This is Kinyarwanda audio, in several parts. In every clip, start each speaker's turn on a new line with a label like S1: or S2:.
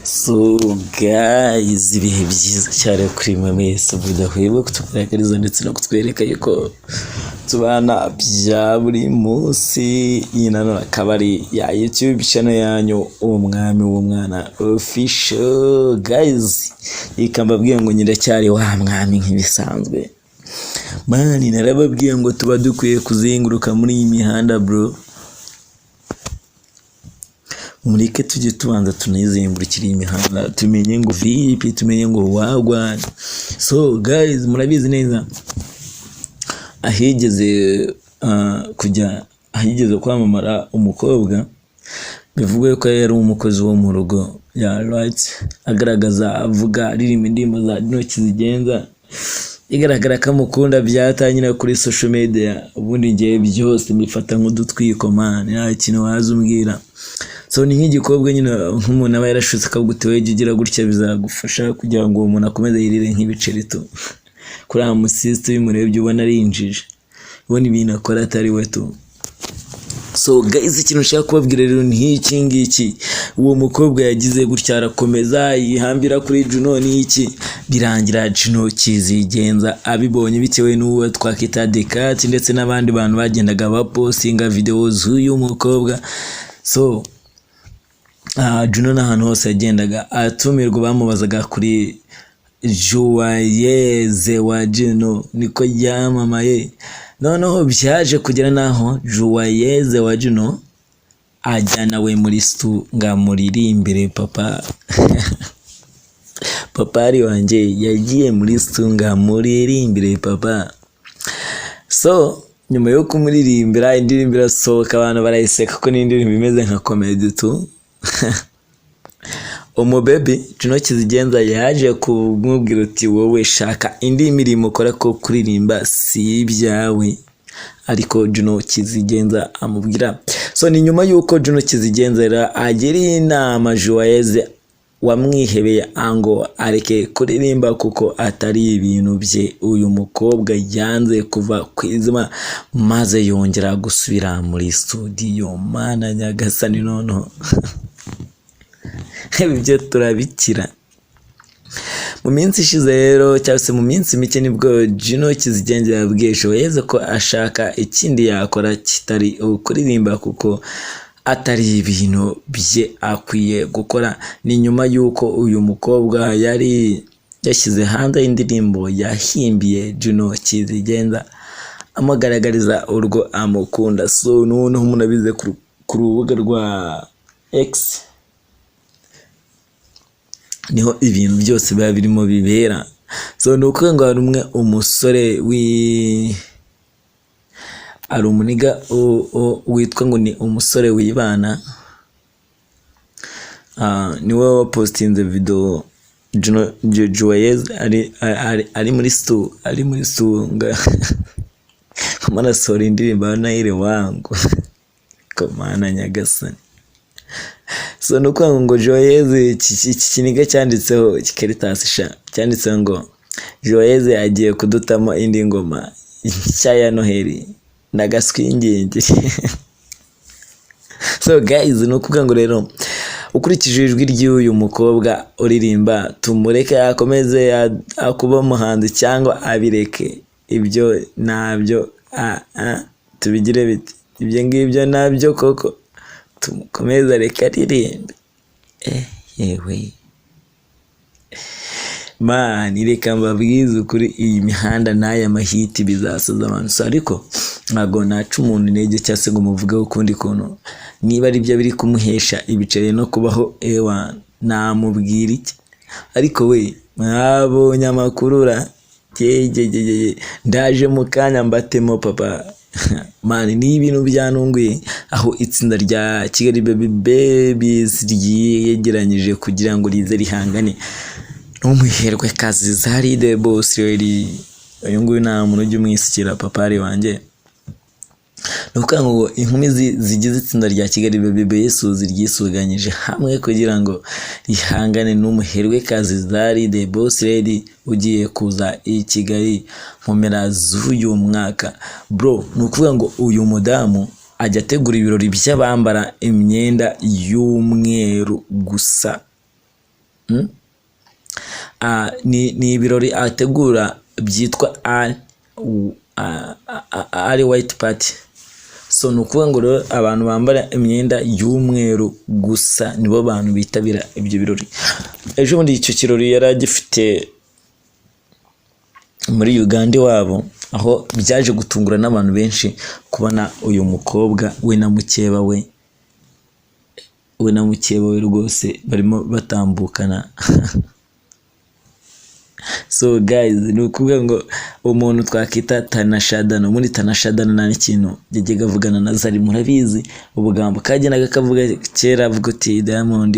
S1: So guys, ibihe byiza cyane kuri mwe mwese budahwema kutugaragariza ndetse no kutwereka yuko tubana bya buri munsi. Iyi nano akaba ari ya YouTube channel yanyu umwami w'umwana official. Guys, ikambabwiye ngo nyiracyari wa mwami nk'ibisanzwe. Mani narababwiye ngo tuba dukwiye kuzenguruka muri iyi mihanda bro. Mureke tujye tubanza tunizengurukira imihanda tumenye ngo vipi, tumenye ngo wagwa. So guys, murabizi neza ahigeze kwamamara umukobwa bivugwe ko yari umukozi wo mu rugo ya right, agaragaza avuga aririmba indirimbo za Juno Kizigenza, igaragara ko amukunda byatanyira kuri social media. Ubundi ngiye byose mbifata nk'udutwiko man, nta kintu wazumbwira. So ni nk'igikobwa nyine nk'umuntu aba yarashutse akagutewe ugira gutya bizagufasha kugira ngo umuntu akomeze yirire nk'ibiceri tu. Kuri amusiste y'umurebye ubona ari injije, ubona ibintu akora atari we tu. So guys, ikintu nshaka kubabwira rero ni iki ngiki. Uwo mukobwa yagize gutya arakomeza yihambira kuri Juno n'iki, birangira Juno Kizigenza abibonye bitewe n'uwo twakita Decat ndetse n'abandi bantu bagendaga bapostinga video z'uyu mukobwa. So Juno n'ahantu hose yagendaga atumirwa bamubazaga kuri Juwayeze wa Juno, niko yamamaye. Noneho byaje kugera naho Juwayeze wa Juno ajyana we muri stu ngamuririmbire papa. Papa ari wanjye yagiye muri stu ngamuririmbire papa. So nyuma yo kumuririmbira indirimbo irasohoka, abantu barayiseka ko n'indirimbo imeze nka comedy tu. Baby Juno Kizigenza yaje kumubwira uti wowe shaka indi mirimo ukora ko kuririmba si ibyawe, ariko Juno Kizigenza amubwira. So ni nyuma yuko Juno Kizigenza agiriye inama Juwayeze wamwihebeye ngo areke kururimba kuko atari ibintu bye. Uyu mukobwa yanze kuva kwizima maze yongera gusubira muri studio. Mana nyagasani noneho ibyo turabikira. Mu minsi ishize rero cyangwa se mu minsi mike nibwo Juno Kizigenza yabwiye Juwayeze ko ashaka ikindi yakora kitari kuririmba kuko atari ibintu bye akwiye gukora. Ni nyuma yuko uyu mukobwa yari yashyize hanze indirimbo yahimbiye Juno Kizigenza amugaragariza urwo amukunda. So noneho munabize ku rubuga rwa X niho ibintu byose biba birimo bibera. So nuko ngo hari umwe umusore ari umuniga witwa ngo ni umusore wibana, niwe wapostinze video Juwayeze ari muri stu kumana sora indirimbo naire wangu komana nyagasani. So nuko ngo Juwayeze kiniga cyanditseho kikeritasi cyanditseho ngo Juwayeze agiye kudutamo indi ngoma nshya ya Noheli nagaswingenge. So guys, nukuvuga ngo rero ukurikije ijwi ry'uyu mukobwa uririmba tumureke akomeze akuba umuhanzi cyangwa abireke. Ibyo nabyo tubigire biti, ibyo ngibyo nabyo koko tumukomeza reka aririmbe. Yewe man, reka mbabwize ukuri iyi mihanda n'aya mahiti bizasoza abantu. So ariko ntago naca umuntu intege cyangwa se ngo muvugeho ukundi kuntu. Niba ari byo biri kumuhesha ibiceri no kubaho namubwira iki. Ariko we mwabonye amakuru ndaje mu kanya mbatemo papa. Man, ni ibintu byanunguye aho itsinda rya Kigali Babies ryegeranyije kugira ngo rize rihangane n'umuherwe kazi zari the boss rero. Uyu nguyu nta muntu ujya umwisikira papa ari wanjye. Nuko ngo inkumi zigize itsinda rya Kigali Babies ziryisuganyije hamwe kugira ngo rihangane n'umuherwe kazi zari the boss lady ugiye kuza i Kigali mu mpera z'uyu mwaka. Bro, nukuvuga ngo uyu mudamu ajya ategura ibirori by'abambara imyenda y'umweru gusa. ni ibirori ategura byitwa ari white party. So nukuvuga ngo rero abantu bambara imyenda y'umweru gusa nibo bantu bitabira ibyo birori. Ejo bundi icyo kirori yari agifite muri Uganda wabo, aho byaje gutungura n'abantu benshi kubona uyu mukobwa we na mukeba we rwose barimo batambukana. So guys, ni ukuvuga ngo umuntu twakita Tanashadano, muri Tanashadano nta n'ikintu yajyaga avugana na Zari, murabizi ubugambo kagenaga kavuga kera, avuga ati Diamond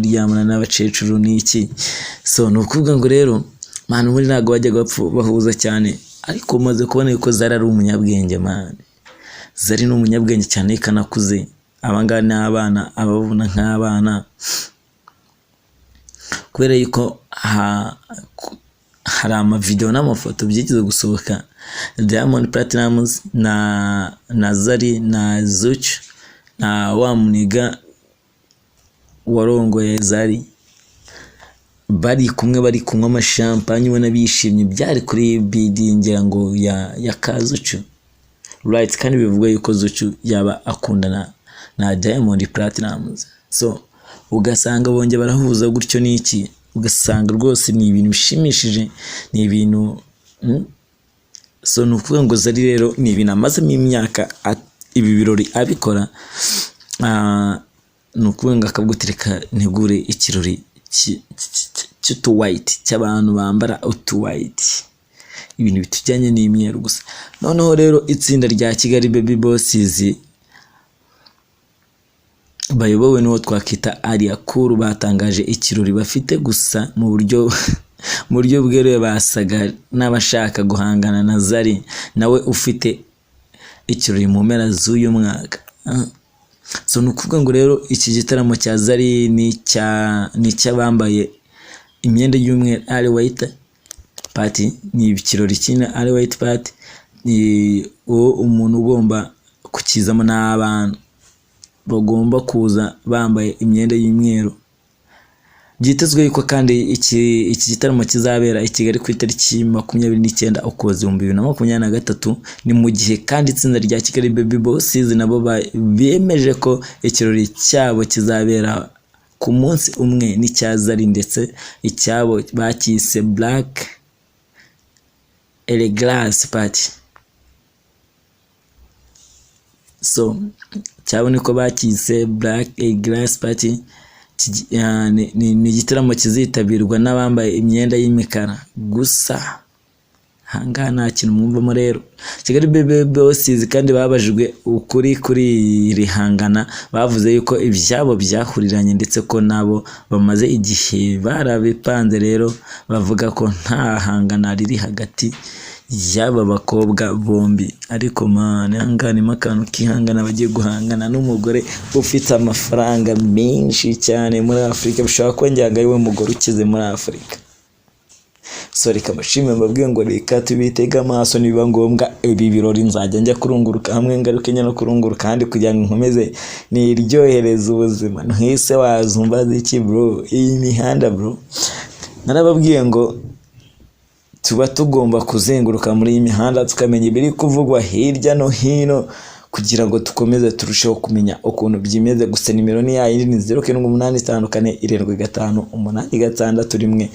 S1: ryamana n'abacecuru n'iki. So ni ukuvuga ngo rero manu muri ntago bajyaga bahuza cyane, ariko umaze kubona yuko Zari ari umunyabwenge man. Zari ni umunyabwenge cyane kanakuze, abangana n'abana ababona nk'abana, kubera yuko hari amavideo n'amafoto byigize gusohoka Diamond Platnumz na Zari na Zuchu na wamuniga warongoye Zari bari kunywa amashampanye ubona bishimye, byari kuri bidingira ngo ya Kazucu, right? Kandi bivuga yuko Zuchu yaba akundana na Diamond Platnumz. So ugasanga bonge barahuza gutyo n'iki, ugasanga rwose ni ibintu bishimishije, ni ibintu so nukuvuga ngo Zari rero ni ibintu amazemo imyaka ibi birori abikora. Nukuvuga ngo akagutereka ntegure ikirori cy'utu white, cy'abantu bambara utu white, ibintu bitujyanye n'imyeru gusa. Noneho rero itsinda rya Kigali Baby Bosses bayobowe n'uwo twakita areke batangaje ikirori bafite gusa mu buryo bweruye, basaga n'abashaka guhangana na Zari nawe ufite ikirori mu mpera z'uyu mwaka. So nukuvuga ngo rero iki gitaramo cya Zari ni cy'abambaye imyenda y'umweru ari white party, ni ikirori cy'ina ari white party, ni umuntu ugomba kukizamo n'abantu bagomba kuza bambaye imyenda y'imyeru. Byitezwe yuko kandi iki gitaramo kizabera i Kigali ku itariki 29 Ukuboza 2023, ni mu gihe kandi itsinda rya Kigali Baby Bosses nabo bemeje ko ikirori cyabo kizabera ku munsi umwe n'icya Zari, ndetse icyabo bakise Black Glass Party. So cyabo niko bakise Black Glass Party. Ni igitaramo kizitabirwa n'abambaye imyenda y'imikara gusa. Hanga nta kintu mwumvamo rero. Kigali Baby Bosses kandi babajijwe ukuri kuri rihangana, bavuze yuko ibyabo byahuriranye ndetse ko nabo bamaze igihe barabipanze, rero bavuga ko nta hangana riri hagati y'aba bakobwa bombi. Ariko man, hanganimo akantu kihangana, bagiye guhangana n'umugore ufite amafaranga menshi cyane muri Afrika, bishobora kongera ari we mugore ukize muri Afrika. So reka bashime mbabwiye ngo reka tubitega amaso, niba ngombwa ibi birori nzajya njya kurunguruka hamwe ngaruke nyine no kurunguruka kandi kugira ngo nkomeze niryohereza ubuzima. Ntwise wazumva ziki bro, iyi mihanda bro, narababwiye ngo tuba tugomba kuzenguruka muri iyi mihanda tukamenya ibiri kuvugwa hirya no hino, kugira ngo tukomeze turusheho kumenya ukuntu byimeze. Gusa nimero ni yayindi, ni 0785 75 86 1.